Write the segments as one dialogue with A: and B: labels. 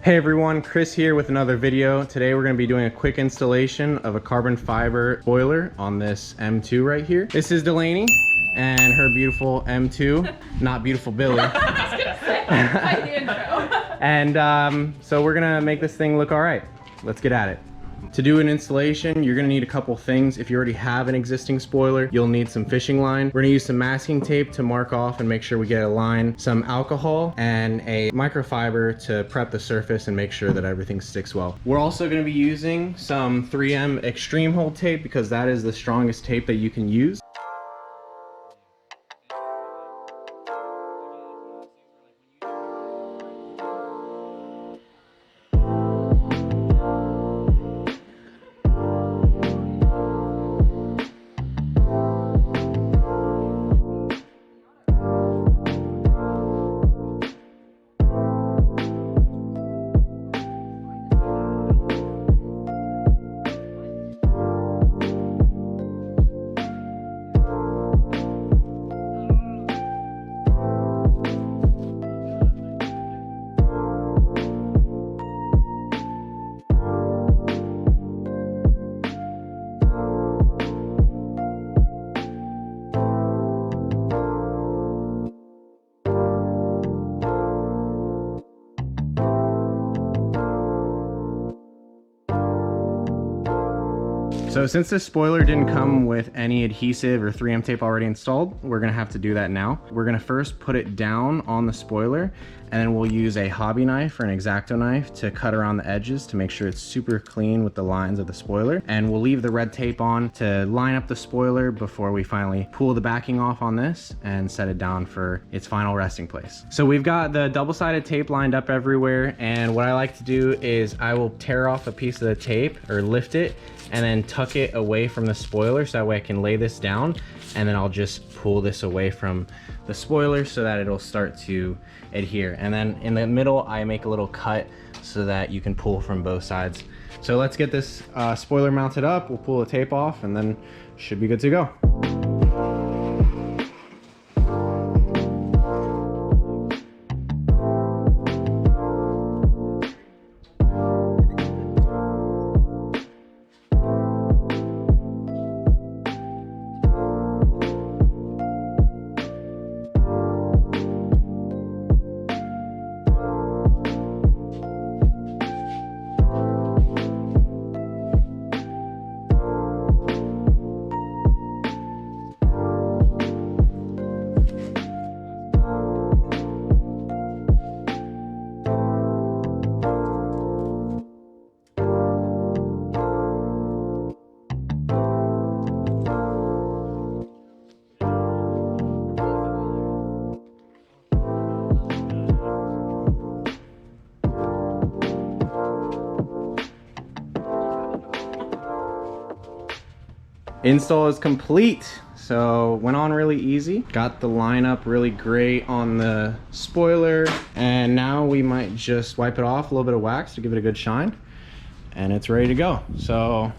A: Hey everyone, Chris here with another video. Today we're going to be doing a quick installation of a carbon fiber spoiler on this M2 right here. This is Delaney and her beautiful M2, not beautiful Billy.
B: I was gonna say, like the intro.
A: And so we're gonna make this thing look all right. Let's get at it. To do an installation, you're gonna need a couple things. If you already have an existing spoiler, you'll need some fishing line. We're gonna use some masking tape to mark off and make sure we get a line, some alcohol, and a microfiber to prep the surface and make sure that everything sticks well. We're also gonna be using some 3M extreme hold tape because that is the strongest tape that you can use. So since this spoiler didn't come with any adhesive or 3M tape already installed, we're gonna have to do that now. We're gonna first put it down on the spoiler, and then we'll use a hobby knife or an X-Acto knife to cut around the edges to make sure it's super clean with the lines of the spoiler. And we'll leave the red tape on to line up the spoiler before we finally pull the backing off on this and set it down for its final resting place. So we've got the double-sided tape lined up everywhere, and what I like to do is I will tear off a piece of the tape or lift it and then tuck it away from the spoiler so that way I can lay this down, and then I'll just pull this away from the spoiler so that it'll start to adhere. And then in the middle I make a little cut so that you can pull from both sides. So let's get this spoiler mounted up. We'll pull the tape off and then should be good to go. Install is complete. So went on really easy. Got the line up really great on the spoiler, and now we might just wipe it off, a little bit of wax to give it a good shine, and it's ready to go. So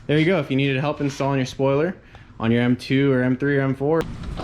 A: there you go. If you needed help installing your spoiler on your M2 or M3 or M4,